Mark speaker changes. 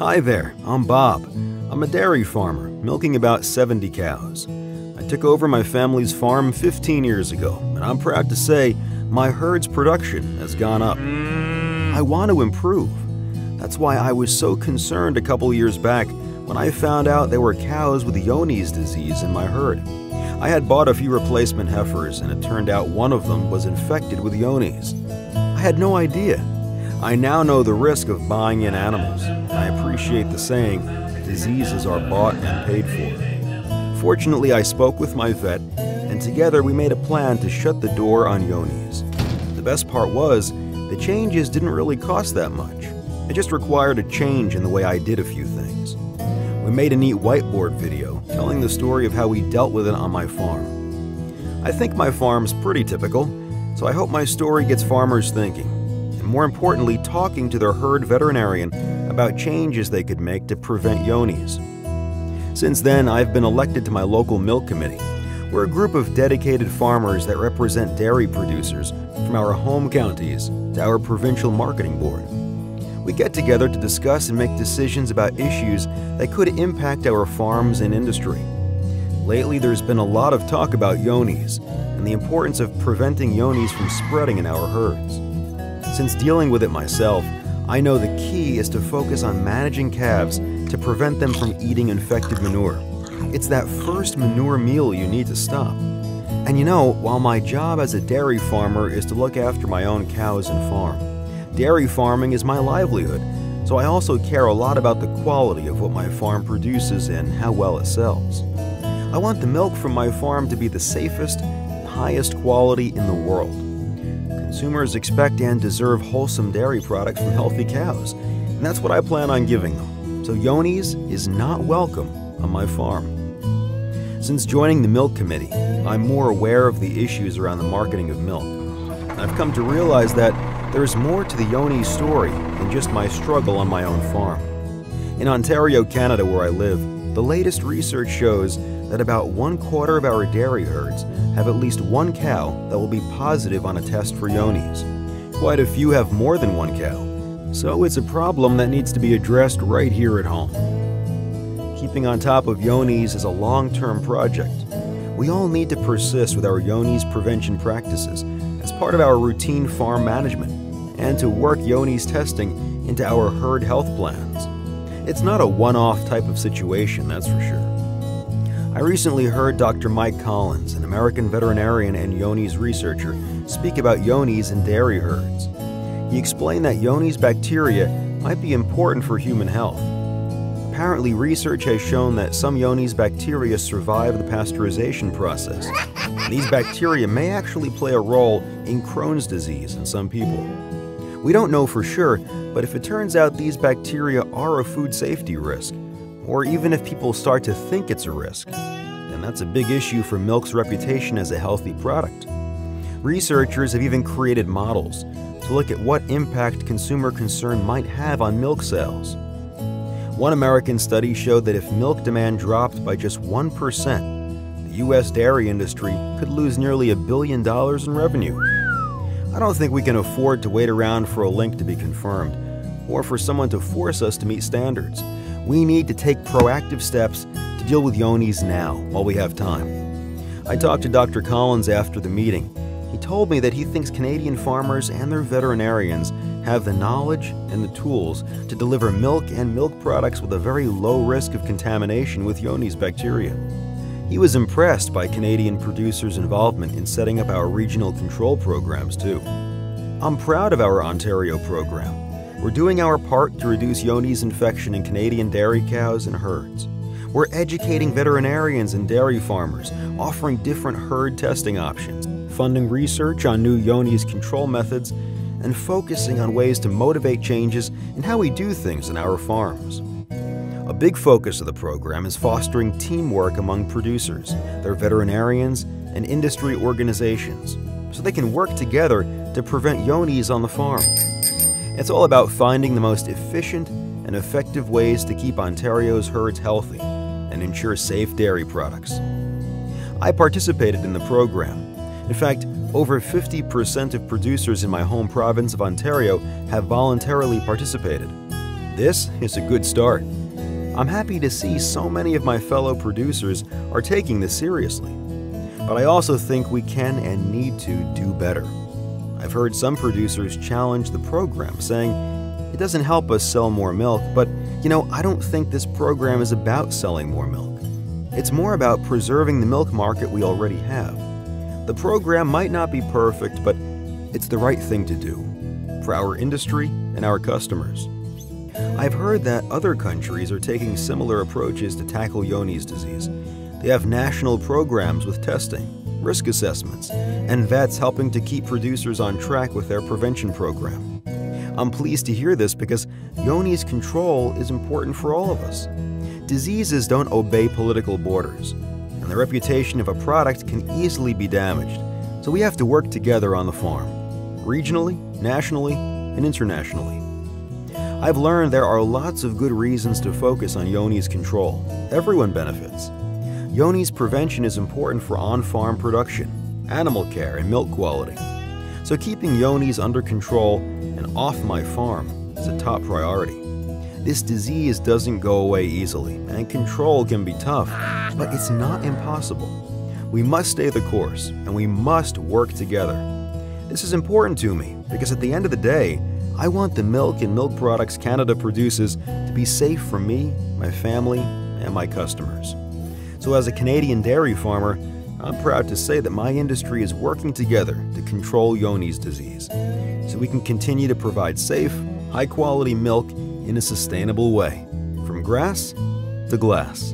Speaker 1: Hi there, I'm Bob. I'm a dairy farmer, milking about 70 cows. I took over my family's farm 15 years ago, and I'm proud to say my herd's production has gone up. I want to improve. That's why I was so concerned a couple years back when I found out there were cows with Johne's disease in my herd. I had bought a few replacement heifers, and it turned out one of them was infected with Johne's. I had no idea. I now know the risk of buying in animals. I appreciate the saying, diseases are bought and paid for. Fortunately, I spoke with my vet, and together we made a plan to shut the door on Johne's. The best part was, the changes didn't really cost that much. It just required a change in the way I did a few things. We made a neat whiteboard video telling the story of how we dealt with it on my farm. I think my farm's pretty typical, so I hope my story gets farmers thinking, and more importantly, talking to their herd veterinarian about changes they could make to prevent Johne's. Since then, I've been elected to my local milk committee. We're a group of dedicated farmers that represent dairy producers from our home counties to our provincial marketing board. We get together to discuss and make decisions about issues that could impact our farms and industry. Lately, there's been a lot of talk about Johne's and the importance of preventing Johne's from spreading in our herds. Since dealing with it myself, I know the key is to focus on managing calves to prevent them from eating infected manure. It's that first manure meal you need to stop. And you know, while my job as a dairy farmer is to look after my own cows and farm, dairy farming is my livelihood, so I also care a lot about the quality of what my farm produces and how well it sells. I want the milk from my farm to be the safest, highest quality in the world. Consumers expect and deserve wholesome dairy products from healthy cows, and that's what I plan on giving them. So Johne's is not welcome on my farm. Since joining the milk committee, I'm more aware of the issues around the marketing of milk. I've come to realize that there's more to the Johne's story than just my struggle on my own farm. In Ontario, Canada, where I live, the latest research shows that about 1/4 of our dairy herds have at least one cow that will be positive on a test for Johne's. Quite a few have more than one cow, so it's a problem that needs to be addressed right here at home. Keeping on top of Johne's is a long-term project. We all need to persist with our Johne's prevention practices as part of our routine farm management, and to work Johne's testing into our herd health plans. It's not a one-off type of situation, that's for sure. I recently heard Dr. Mike Collins, an American veterinarian and Johne's researcher, speak about Johne's in dairy herds. He explained that Johne's bacteria might be important for human health. Apparently, research has shown that some Johne's bacteria survive the pasteurization process. These bacteria may actually play a role in Crohn's disease in some people. We don't know for sure, but if it turns out these bacteria are a food safety risk, or even if people start to think it's a risk, then that's a big issue for milk's reputation as a healthy product. Researchers have even created models to look at what impact consumer concern might have on milk sales. One American study showed that if milk demand dropped by just 1%, the U.S. dairy industry could lose nearly $1 billion in revenue. I don't think we can afford to wait around for a link to be confirmed, or for someone to force us to meet standards. We need to take proactive steps to deal with Johne's now, while we have time. I talked to Dr. Collins after the meeting. He told me that he thinks Canadian farmers and their veterinarians have the knowledge and the tools to deliver milk and milk products with a very low risk of contamination with Johne's bacteria. He was impressed by Canadian producers' involvement in setting up our regional control programs, too. I'm proud of our Ontario program. We're doing our part to reduce Johne's infection in Canadian dairy cows and herds. We're educating veterinarians and dairy farmers, offering different herd testing options, funding research on new Johne's control methods, and focusing on ways to motivate changes in how we do things in our farms. A big focus of the program is fostering teamwork among producers, their veterinarians, and industry organizations, so they can work together to prevent Johne's on the farm. It's all about finding the most efficient and effective ways to keep Ontario's herds healthy and ensure safe dairy products. I participated in the program. In fact, over 50% of producers in my home province of Ontario have voluntarily participated. This is a good start. I'm happy to see so many of my fellow producers are taking this seriously. But I also think we can and need to do better. I've heard some producers challenge the program, saying, it doesn't help us sell more milk, but I don't think this program is about selling more milk. It's more about preserving the milk market we already have. The program might not be perfect, but it's the right thing to do for our industry and our customers. I've heard that other countries are taking similar approaches to tackle Johne's disease. They have national programs with testing, risk assessments, and vets helping to keep producers on track with their prevention program. I'm pleased to hear this because Johne's control is important for all of us. Diseases don't obey political borders, and the reputation of a product can easily be damaged, so we have to work together on the farm, regionally, nationally, and internationally. I've learned there are lots of good reasons to focus on Johne's control. Everyone benefits. Johne's prevention is important for on-farm production, animal care, and milk quality. So keeping Johne's under control and off my farm is a top priority. This disease doesn't go away easily, and control can be tough, but it's not impossible. We must stay the course, and we must work together. This is important to me because at the end of the day, I want the milk and milk products Canada produces to be safe for me, my family, and my customers. So as a Canadian dairy farmer, I'm proud to say that my industry is working together to control Johne's disease, so we can continue to provide safe, high-quality milk in a sustainable way, from grass to glass.